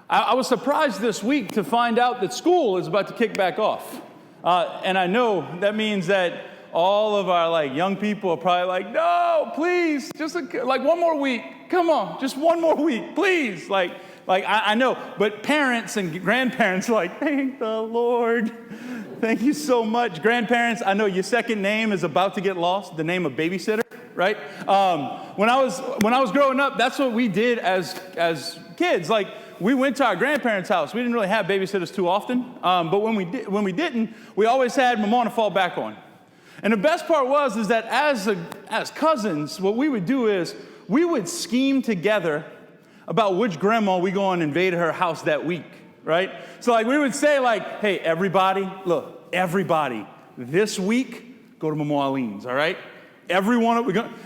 I was surprised this week to find out that school is about to kick back off. And I know that means that all of our young people are probably like, no, please, just one more week. Come on, just one more week, please. I know, but parents and grandparents are like, thank the Lord. Thank you so much. Grandparents, I know your second name is about to get lost, the name of babysitter, right? When I was growing up, that's what we did as kids. We went to our grandparents' house. We didn't really have babysitters too often, but when we didn't, we always had Mama to fall back on. And the best part is that as cousins, what we would do is we would scheme together about which grandma we go and invade her house that week, right? So we would say hey, everybody, this week, go to Mama Eileen's, all right? And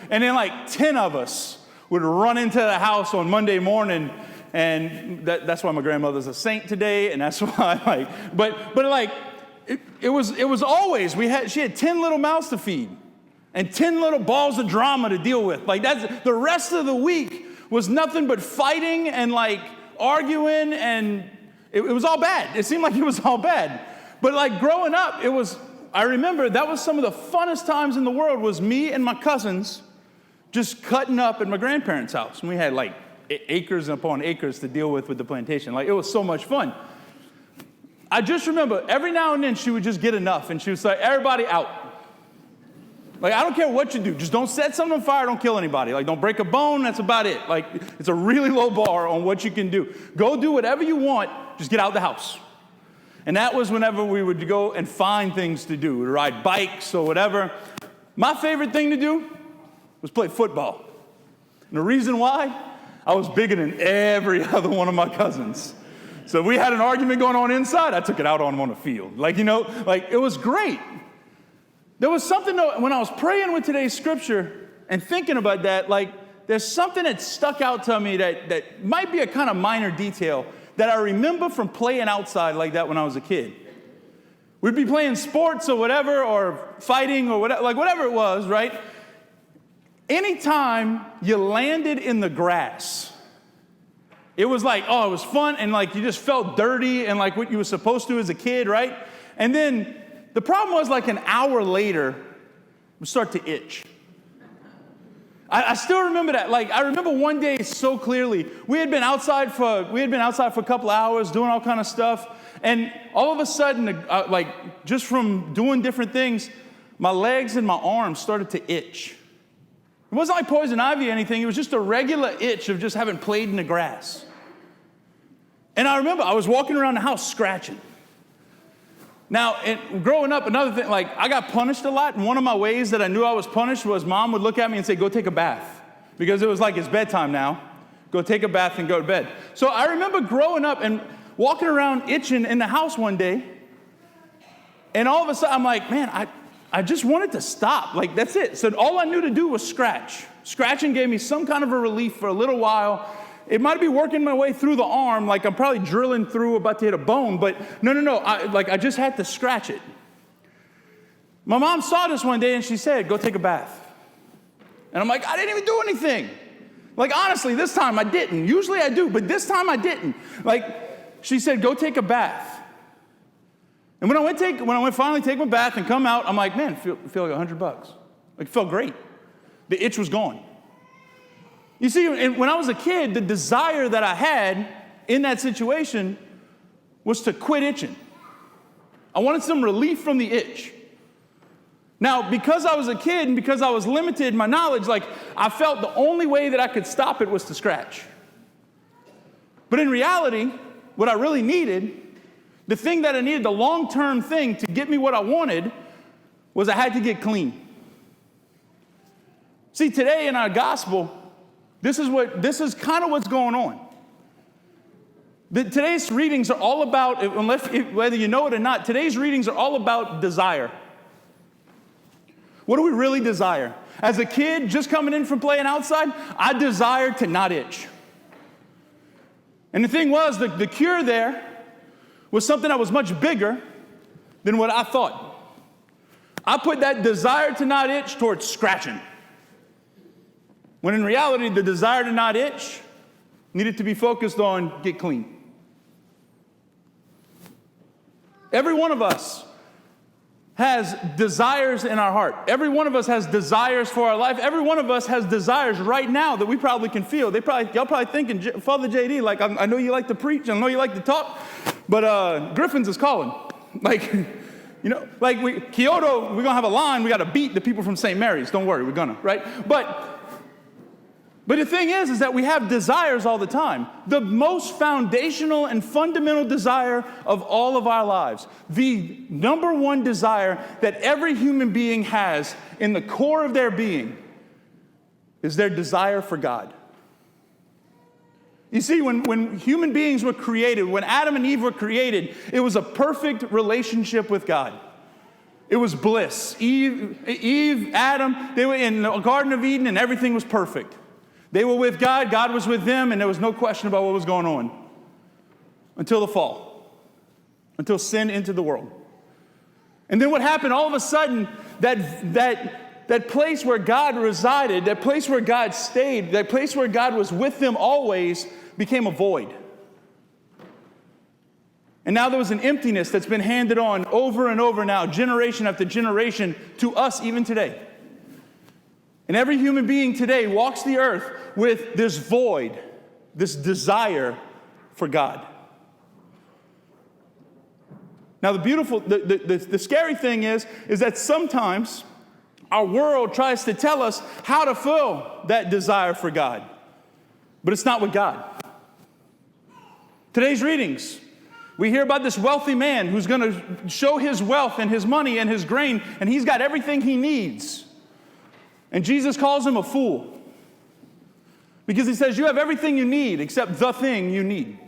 then 10 of us would run into the house on Monday morning, and that's why my grandmother's a saint today, and that's why it was always, she had 10 little mouths to feed and 10 little balls of drama to deal with. That's the rest of the week was nothing but fighting and arguing, and it was all bad. It seemed like it was all bad. But growing up, I remember that was some of the funnest times in the world was me and my cousins just cutting up at my grandparents' house. And we had acres upon acres to deal with the plantation. It was so much fun. I just remember every now and then she would just get enough, and she would say, everybody out. I don't care what you do. Just don't set something on fire. Don't kill anybody. Don't break a bone. That's about it. It's a really low bar on what you can do. Go do whatever you want. Just get out of the house. And that was whenever we would go and find things to do, to ride bikes or whatever. My favorite thing to do was play football. And the reason why, I was bigger than every other one of my cousins. So if we had an argument going on inside, I took it out on them on the field. It was great. There was something, though, when I was praying with today's scripture and thinking about that, there's something that stuck out to me that might be a kind of minor detail that I remember from playing outside like that when I was a kid. We'd be playing sports or whatever, or fighting or whatever, whatever it was, right? Anytime you landed in the grass, it was it was fun, and you just felt dirty and what you were supposed to as a kid, right? And then the problem was an hour later, it would start to itch. I still remember that. I remember one day so clearly. We had been outside for a couple hours doing all kind of stuff, and all of a sudden, just from doing different things, my legs and my arms started to itch. It wasn't like poison ivy or anything. It was just a regular itch of just having played in the grass. And I remember I was walking around the house scratching. Now, growing up, another thing, I got punished a lot, and one of my ways that I knew I was punished was Mom would look at me and say, go take a bath, because it was it's bedtime now. Go take a bath and go to bed. So I remember growing up and walking around itching in the house one day, and all of a sudden, I'm man, I just wanted to stop. That's it. So all I knew to do was scratch. Scratching gave me some kind of a relief for a little while. It might be working my way through the arm, I'm probably drilling through, about to hit a bone, but no. I just had to scratch it. My mom saw this one day and she said, go take a bath. And I'm I didn't even do anything. Honestly, this time I didn't. Usually I do, but this time I didn't. She said, go take a bath. And when I went finally take my bath and come out, I'm man, feel like $100. It felt great. The itch was gone. You see, when I was a kid, the desire that I had in that situation was to quit itching. I wanted some relief from the itch. Now, because I was a kid and because I was limited in my knowledge, I felt the only way that I could stop it was to scratch. But in reality, what I really needed, the thing that I needed, the long-term thing to get me what I wanted, was I had to get clean. See, today in our gospel, this is kind of what's going on. Today's readings are all about, whether you know it or not, today's readings are all about desire. What do we really desire? As a kid, just coming in from playing outside, I desired to not itch. And the thing was, the cure there was something that was much bigger than what I thought. I put that desire to not itch towards scratching. When in reality, the desire to not itch needed to be focused on get clean. Every one of us has desires in our heart. Every one of us has desires for our life. Every one of us has desires right now that we probably can feel. Y'all probably thinking, Father JD, like, I know you like to preach, I know you like to talk, but Griffin's is calling. Like, Kyoto, we're going to have a line, we got to beat the people from St. Mary's. Don't worry, we're going to, right? But the thing is that we have desires all the time. The most foundational and fundamental desire of all of our lives, the number one desire that every human being has in the core of their being, is their desire for God. You see, when human beings were created, when Adam and Eve were created, it was a perfect relationship with God. It was bliss. Eve, Adam, they were in the Garden of Eden and everything was perfect. They were with God, God was with them, and there was no question about what was going on until the fall, until sin entered the world. And then what happened, all of a sudden, that place where God resided, that place where God stayed, that place where God was with them always became a void. And now there was an emptiness that's been handed on over and over now, generation after generation, to us even today. And every human being today walks the earth with this void, this desire for God. Now the scary thing is that sometimes our world tries to tell us how to fill that desire for God. But it's not with God. Today's readings, we hear about this wealthy man who's going to show his wealth and his money and his grain, and he's got everything he needs. And Jesus calls him a fool because he says, you have everything you need except the thing you need.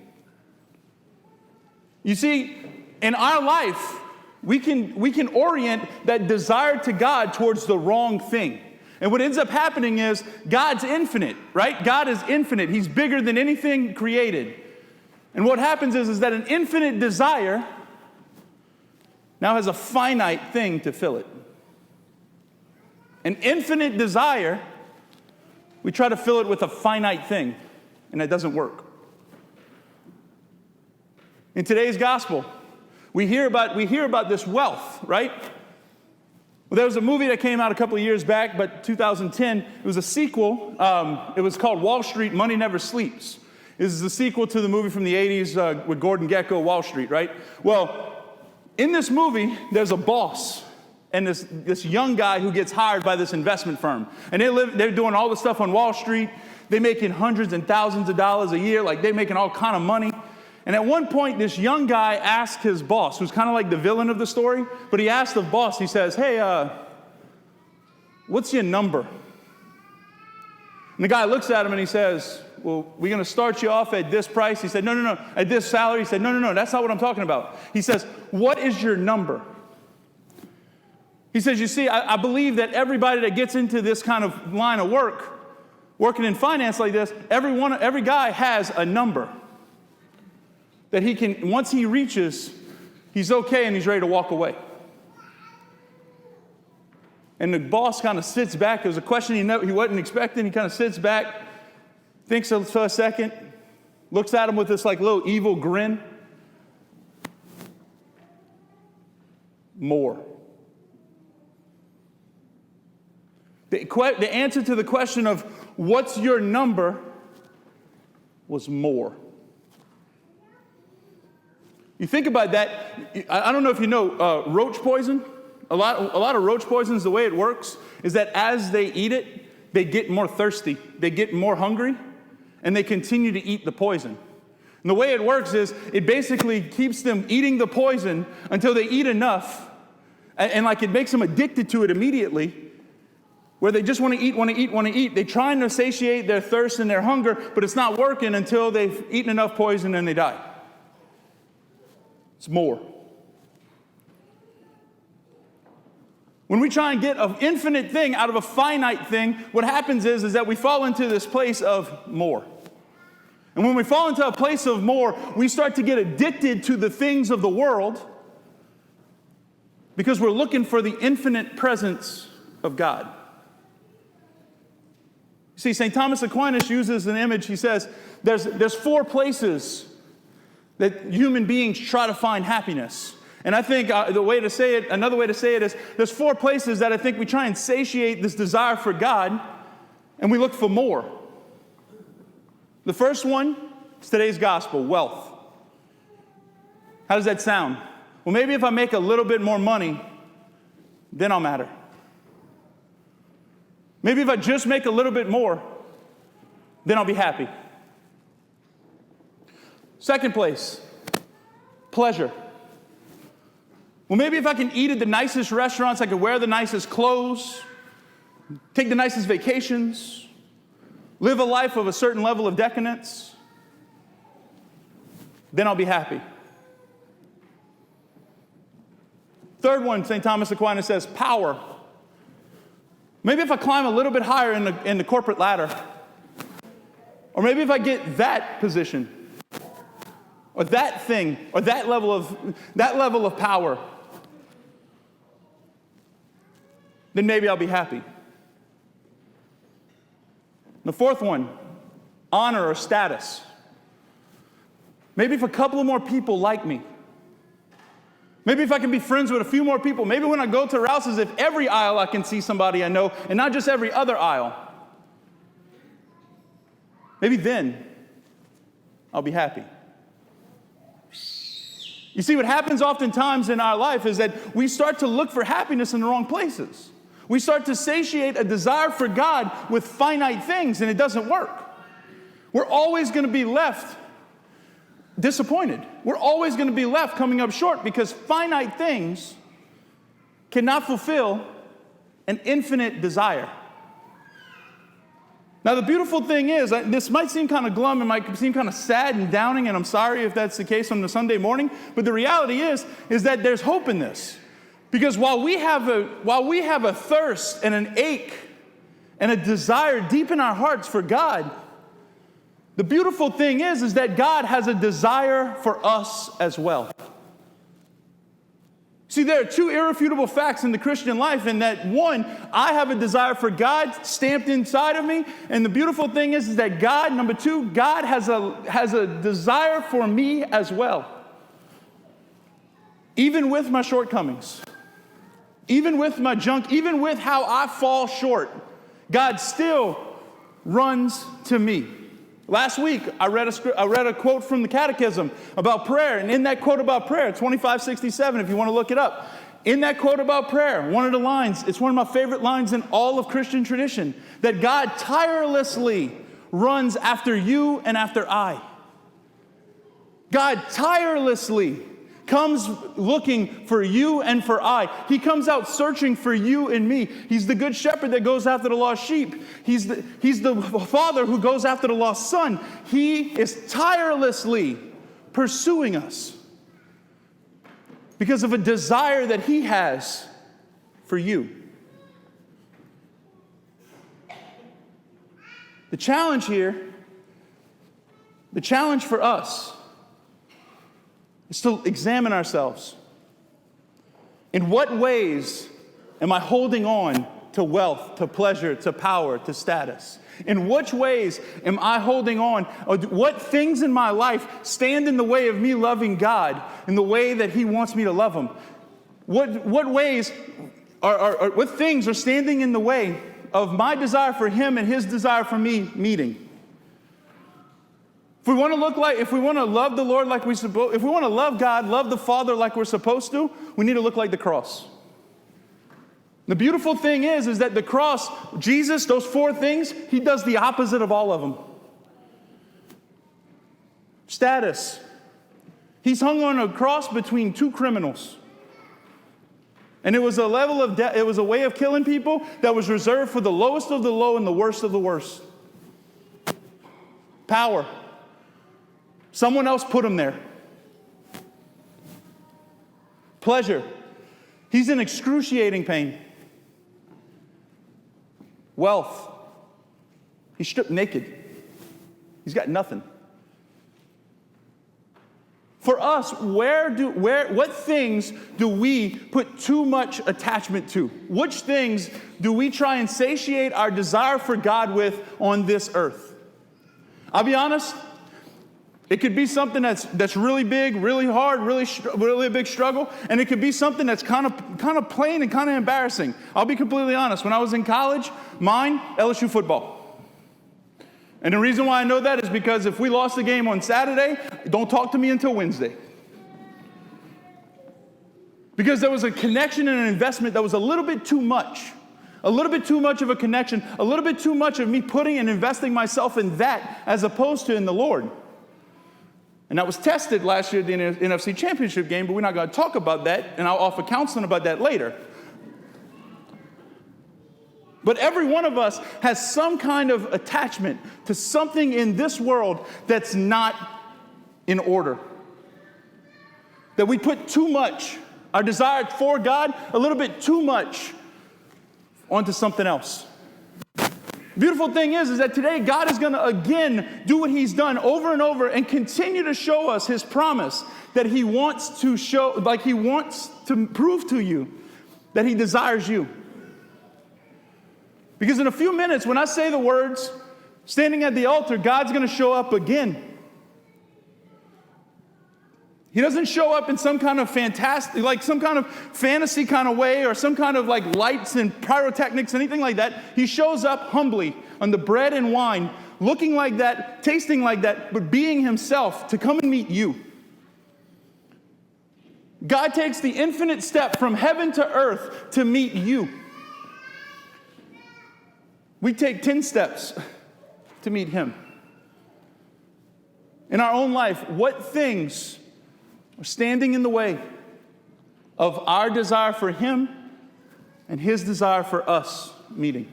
You see, in our life, we can orient that desire to God towards the wrong thing. And what ends up happening is God's infinite, right? God is infinite. He's bigger than anything created. And what happens is that an infinite desire now has a finite thing to fill it. An infinite desire, we try to fill it with a finite thing, and that doesn't work. In today's gospel, we hear about this wealth, right? Well, there was a movie that came out a couple of years back, but 2010, it was a sequel. It was called Wall Street, Money Never Sleeps. This is the sequel to the movie from the 80s with Gordon Gekko, Wall Street, right? Well, in this movie, there's a boss and this young guy who gets hired by this investment firm. And they're doing all the stuff on Wall Street. They're making hundreds and thousands of dollars a year. Like, they're making all kind of money. And at one point, this young guy asked his boss, who's kind of like the villain of the story, but he asked the boss, he says, hey, what's your number? And the guy looks at him and he says, well, we're going to start you off at this price. He said, no. At this salary? He said, no, that's not what I'm talking about. He says, what is your number? He says, you see, I believe that everybody that gets into this kind of line of work, working in finance like this, every guy has a number that he can, once he reaches, he's okay and he's ready to walk away. And the boss kind of sits back. It was a question he wasn't expecting. He kind of sits back, thinks for a second, looks at him with this like little evil grin. More. The answer to the question of what's your number was more. You think about that. I don't know if you know roach poison. A lot of roach poisons, the way it works is that as they eat it, they get more thirsty, they get more hungry, and they continue to eat the poison. And the way it works is it basically keeps them eating the poison until they eat enough, and like it makes them addicted to it immediately, where they just want to eat. They try to satiate their thirst and their hunger, but it's not working until they've eaten enough poison and they die. It's more. When we try and get an infinite thing out of a finite thing, what happens is that we fall into this place of more. And when we fall into a place of more, we start to get addicted to the things of the world because we're looking for the infinite presence of God. See, St. Thomas Aquinas uses an image. He says there's 4 places that human beings try to find happiness. And I think another way to say it is, there's 4 places that I think we try and satiate this desire for God, and we look for more. The first one is today's gospel, wealth. How does that sound? Well, maybe if I make a little bit more money, then I'll matter. Maybe if I just make a little bit more, then I'll be happy. Second place, pleasure. Well, maybe if I can eat at the nicest restaurants, I can wear the nicest clothes, take the nicest vacations, live a life of a certain level of decadence, then I'll be happy. Third one, St. Thomas Aquinas says, power. Maybe if I climb a little bit higher in the corporate ladder, or maybe if I get that position, or that thing, or that level of power, then maybe I'll be happy. The fourth one, honor or status. Maybe if a couple of more people like me. Maybe if I can be friends with a few more people. Maybe when I go to Rouse's, if every aisle I can see somebody I know, and not just every other aisle. Maybe then I'll be happy. You see, what happens oftentimes in our life is that we start to look for happiness in the wrong places. We start to satiate a desire for God with finite things, and it doesn't work. We're always going to be left disappointed. We're always going to be left coming up short because finite things cannot fulfill an infinite desire. Now, the beautiful thing is, this might seem kind of glum, it might seem kind of sad and downing, and I'm sorry if that's the case on the Sunday morning, but the reality is that there's hope in this. Because while we have a thirst and an ache and a desire deep in our hearts for God, the beautiful thing is that God has a desire for us as well. See, there are 2 irrefutable facts in the Christian life, in that one, I have a desire for God stamped inside of me, and the beautiful thing is that God, number 2, God has a desire for me as well. Even with my shortcomings, even with my junk, even with how I fall short, God still runs to me. Last week, I read a quote from the Catechism about prayer, and in that quote about prayer, 2567, if you want to look it up, in that quote about prayer, one of the lines, it's one of my favorite lines in all of Christian tradition, that God tirelessly runs after you and after I. God tirelessly comes looking for you and for I. He comes out searching for you and me. He's the good shepherd that goes after the lost sheep. He's the father who goes after the lost son. He is tirelessly pursuing us because of a desire that he has for you. The challenge for us is to examine ourselves. In what ways am I holding on to wealth, to pleasure, to power, to status? In which ways am I holding on? What things in my life stand in the way of me loving God in the way that he wants me to love him? What ways what things are standing in the way of my desire for him and his desire for me meeting? If we want to love the Lord like we're supposed, if we want to love God, love the Father like we're supposed to, we need to look like the cross. The beautiful thing is that the cross, Jesus, those 4 things, he does the opposite of all of them. Status. He's hung on a cross between 2 criminals. And it was a level of it was a way of killing people that was reserved for the lowest of the low and the worst of the worst. Power. Someone else put him there. Pleasure. He's in excruciating pain. Wealth. He's stripped naked. He's got nothing. For us, what things do we put too much attachment to? Which things do we try and satiate our desire for God with on this earth? I'll be honest, It could be something that's really big, really hard, really a big struggle, and it could be something that's kind of plain and kind of embarrassing. I'll be completely honest. When I was in college, mine, LSU football. And the reason why I know that is because if we lost the game on Saturday, don't talk to me until Wednesday. Because there was a connection and an investment that was a little bit too much. A little bit too much of a connection, a little bit too much of me putting and investing myself in that as opposed to in the Lord. And that was tested last year at the NFC Championship game, but we're not going to talk about that, and I'll offer counseling about that later. But every one of us has some kind of attachment to something in this world that's not in order. That we put too much, our desire for God, a little bit too much onto something else. Beautiful thing is that today God is going to again do what he's done over and over and continue to show us his promise that he wants to show, like he wants to prove to you that he desires you. Because in a few minutes, when I say the words, standing at the altar, God's going to show up again. He doesn't show up in some kind of fantastic, like some kind of fantasy kind of way or some kind of like lights and pyrotechnics, anything like that. He shows up humbly on the bread and wine, looking like that, tasting like that, but being himself to come and meet you. God takes the infinite step from heaven to earth to meet you. We take 10 steps to meet him. In our own life, what things are standing in the way of our desire for him and his desire for us meeting?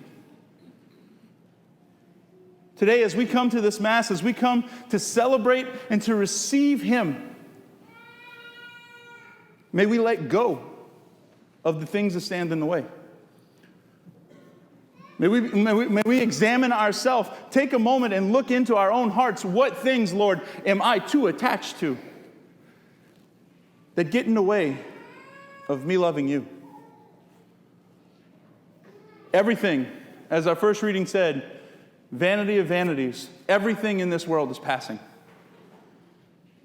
Today, as we come to this Mass, as we come to celebrate and to receive him, may we let go of the things that stand in the way. May we examine ourselves, take a moment and look into our own hearts. What things, Lord, am I too attached to that get in the way of me loving you? Everything, as our first reading said, vanity of vanities, everything in this world is passing.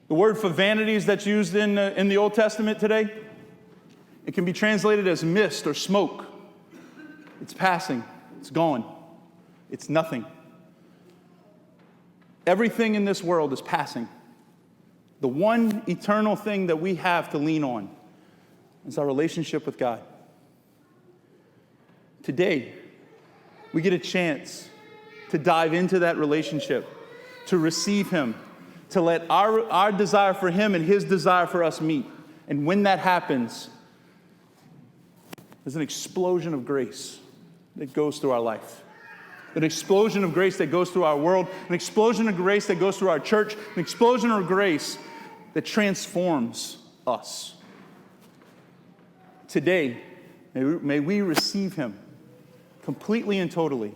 The word for vanities that's used in the Old Testament today, it can be translated as mist or smoke. It's passing. It's gone. It's nothing. Everything in this world is passing. The one eternal thing that we have to lean on is our relationship with God. Today, we get a chance to dive into that relationship, to receive him, to let our desire for him and his desire for us meet. And when that happens, there's an explosion of grace that goes through our life. An explosion of grace that goes through our world. An explosion of grace that goes through our church. An explosion of grace that transforms us. Today, may we receive him completely and totally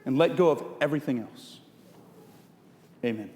and let go of everything else. Amen.